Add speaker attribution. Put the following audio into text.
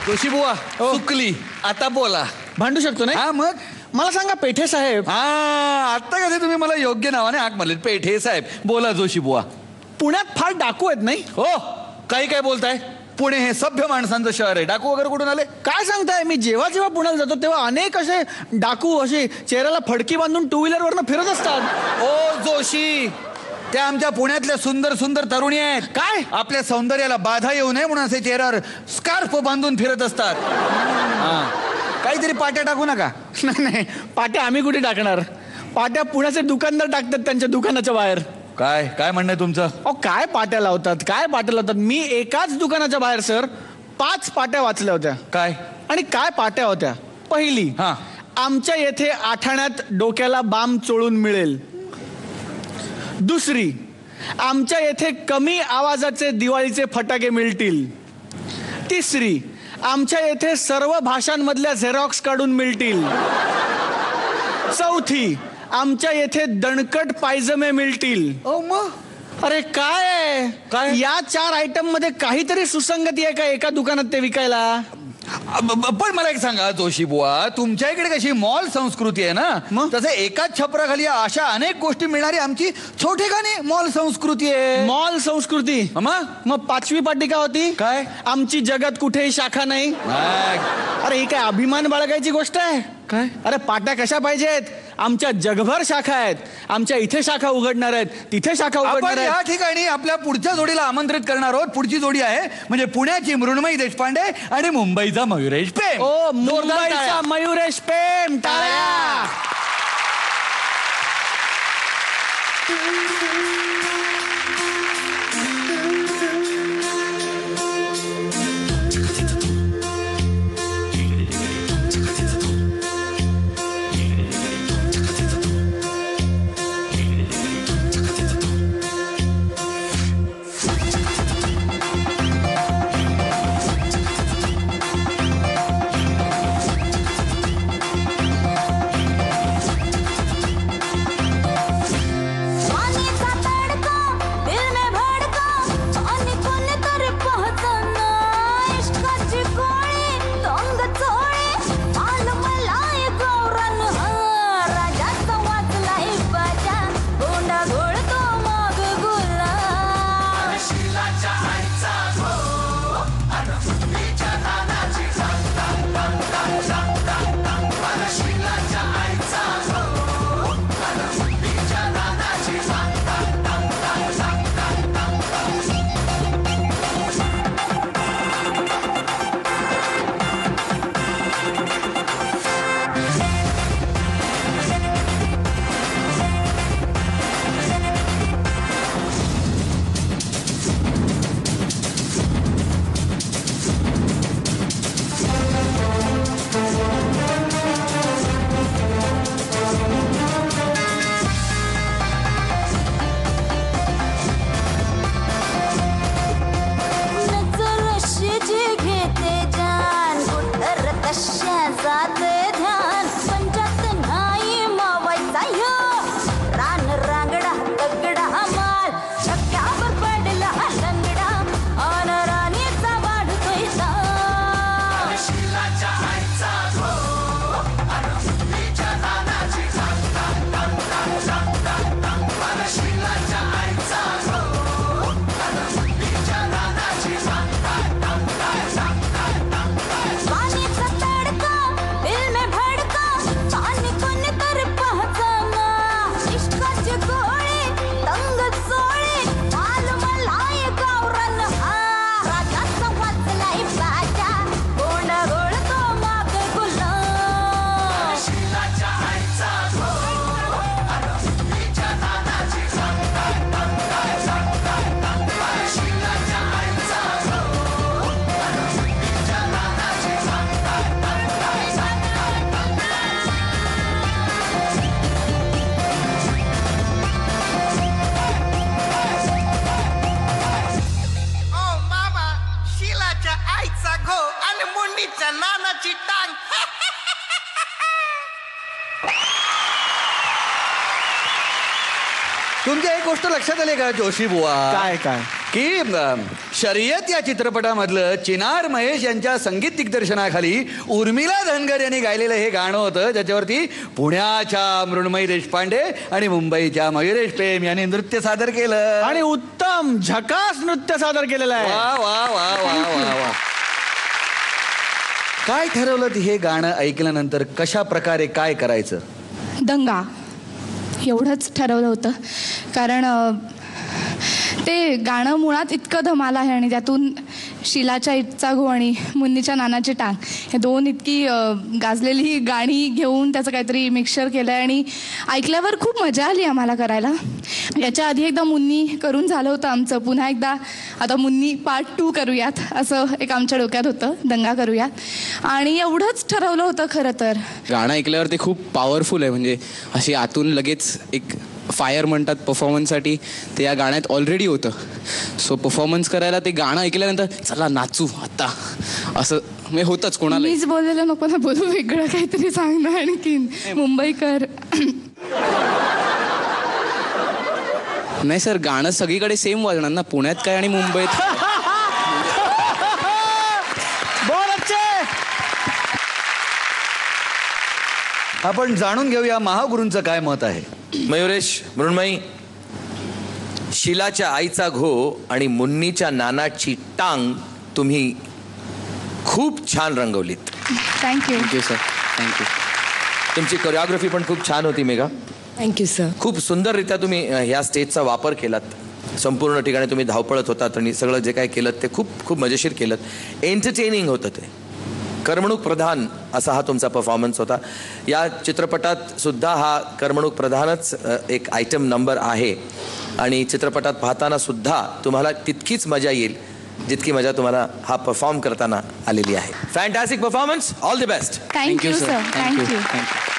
Speaker 1: जोशी बुवा चुकली, आता बोला.
Speaker 2: भांडू शकतो नाही?
Speaker 1: हा मग
Speaker 2: मला सांगा पेठे साहेब,
Speaker 1: हा आता कधी तुम्ही मला योग्य नावाने हाक मारले, पेठे साहेब. बोला जोशी बुवा.
Speaker 2: पुण्यात फार डाकू आहेत नाही?
Speaker 1: हो, काही काय बोलताय? पुणे हे सभ्य माणसांचं शहर आहे, डाकू वगैरे कुठून आले?
Speaker 2: काय सांगताय? मी जेव्हा जेव्हा पुण्याला जातो तेव्हा अनेक असे डाकू असे चेहऱ्याला फडकी बांधून टू व्हीलर वरनं फिरत असतात.
Speaker 1: ओ जोशी, त्या आमच्या पुण्यातल्या सुंदर सुंदर तरुणी आहेत.
Speaker 2: काय?
Speaker 1: आपल्या सौंदर्याला बाधा येऊ नये म्हणून असे चेहऱ्यावर स्कार्फ बांधून फिरत असतात. काहीतरी पाट्या टाकू नका.
Speaker 2: नाही नाही, पाट्या आम्ही कुठे टाकणार? पाट्या पुण्याचे दुकानदार टाकतात त्यांच्या दुकानाच्या बाहेर.
Speaker 1: काय काय म्हणणं आहे तुमचं?
Speaker 2: अहो काय पाट्या लावतात, काय पाट्या लावतात? मी एकाच दुकानाच्या बाहेर सर 5 पाट्या वाचल्या होत्या.
Speaker 1: काय?
Speaker 2: आणि काय पाट्या होत्या? पहिली,
Speaker 1: हा,
Speaker 2: आमच्या येथे आठाण्यात डोक्याला बाम चोळून मिळेल. दुसरी, आमच्या येथे कमी आवाजाचे दिवाळीचे फटाके मिळतील. तिसरी, आमच्या येथे सर्व भाषांमधल्या झेरॉक्स काढून मिळतील. चौथी, आमच्या येथे दणकट पायजमे मिळतील.
Speaker 1: ओ मग
Speaker 2: अरे काय आहे?
Speaker 1: काय?
Speaker 2: या 4 आयटम मध्ये काहीतरी सुसंगती आहे का एका दुकानात ते विकायला?
Speaker 1: पण मला एक सांगा जोशी बुवा, तुमच्या इकडे कशी मॉल संस्कृती आहे ना,
Speaker 2: मग?
Speaker 1: तसं एकाच छपराखाली अशा अनेक गोष्टी मिळणारी आमची छोटेखानी मॉल संस्कृती आहे.
Speaker 2: मॉल संस्कृती? मग 5वी पाटी का होती?
Speaker 1: काय?
Speaker 2: आमची जगात कुठेही शाखा नाही. अरे ही काय अभिमान बाळगायची गोष्ट आहे?
Speaker 1: काय?
Speaker 2: अरे पाट्या कशा पाहिजेत? आमच्या जगभर शाखा आहेत. आमच्या इथे शाखा उघडणार आहेत, तिथे शाखा उघडणार
Speaker 1: आपण या
Speaker 2: आहेत.
Speaker 1: ठिकाणी आपल्या पुढच्या जोडीला आमंत्रित करणार आहोत. पुढची जोडी आहे म्हणजे पुण्याची मृण्मयी देशपांडे आणि मुंबईचा मयुरेश पेम.
Speaker 2: ओ,
Speaker 1: जोरदार
Speaker 2: मुंबईचा
Speaker 1: टाळ्या.
Speaker 2: मयुरेश पेम. टाळ्या.
Speaker 1: तुमच्या एक गोष्ट लक्षात आली का जोशी बुवा?
Speaker 2: काय?
Speaker 1: की शर्यत या चित्रपटामधलं चिनार महेश यांच्या संगीत दिग्दर्शनाखाली उर्मिला धनगर यांनी गायलेलं हे गाणं होतं, ज्याच्यावरती पुण्याच्या मृण्मयी देशपांडे आणि मुंबईच्या मयुरेश प्रेम यांनी नृत्य सादर केलं.
Speaker 2: आणि उत्तम झकास नृत्य सादर केलेलं आहे.
Speaker 1: वा वा वा वा वा वा. काय ठरवलं हे गाणं ऐकल्यानंतर? कशा प्रकारे काय करायचं?
Speaker 3: दंगा एवढंच ठरवलं होतं. कारण ते गाणं मुळात इतकं धमाल आहे आणि त्यातून शिलाच्या इटचा घो आणि मुन्नीच्या नानाची टांग हे दोन इतकी गाजलेली गाणी घेऊन त्याचं काहीतरी मिक्सचर केलं आहे आणि ऐकल्यावर खूप मजा आली आम्हाला करायला. याच्या आधी एकदा मुन्नी करून झालं होतं आमचं, पुन्हा एकदा आता मुन्नी पार्ट 2 करूयात असं एक आमच्या डोक्यात होतं, दंगा करूयात आणि एवढंच ठरवलं होतं. खरं तर
Speaker 4: गाणं ऐकल्यावर ते खूप पॉवरफुल आहे, म्हणजे अशी आतून लगेच एक फायर म्हणतात परफॉर्मन्ससाठी, ते या गाण्यात ऑलरेडी होतं. सो परफॉर्मन्स करायला ते गाणं ऐकल्यानंतर चला नाचू आता असं म्हणजे होतंच कोणाला.
Speaker 3: मीच बोललेलं नको ना बोलू, वेगळं काहीतरी सांगणं आणखीन मुंबईकर.
Speaker 4: नाही सर, गाणं सगळीकडे सेम वाजणार ना, पुण्यात काय आणि मुंबईत.
Speaker 1: आपण जाणून घेऊया महागुरूंचं काय मत आहे.
Speaker 5: मयुरेश, मृण्मयी, शिलाच्या आईचा घो आणि मुन्नीच्या नानाची टांग तुम्ही खूप छान रंगवलीत.
Speaker 3: थँक्यू.
Speaker 4: Thank you sir, thank you.
Speaker 5: तुमची कोरिओग्राफी पण खूप छान होती मेघा.
Speaker 6: Thank you sir.
Speaker 5: खूप सुंदररित्या तुम्ही ह्या स्टेजचा वापर केलात. संपूर्ण ठिकाणी तुम्ही धावपळत होतात आणि सगळं जे काय केलं ते खूप खूप मजेशीर केलं. एंटरटेनिंग होतं ते. करमणूक प्रधान असा हा तुमचा परफॉर्मन्स होता. या चित्रपटात सुद्धा हा करमणूक प्रधानच एक आयटम नंबर आहे आणि चित्रपटात पाहताना सुद्धा तुम्हाला तितकीच मजा येईल जितकी मजा तुम्हाला हा परफॉर्म करताना आलेली आहे. Fantastic performance. All the best.
Speaker 3: Thank you sir. Thank you.
Speaker 4: Thank you.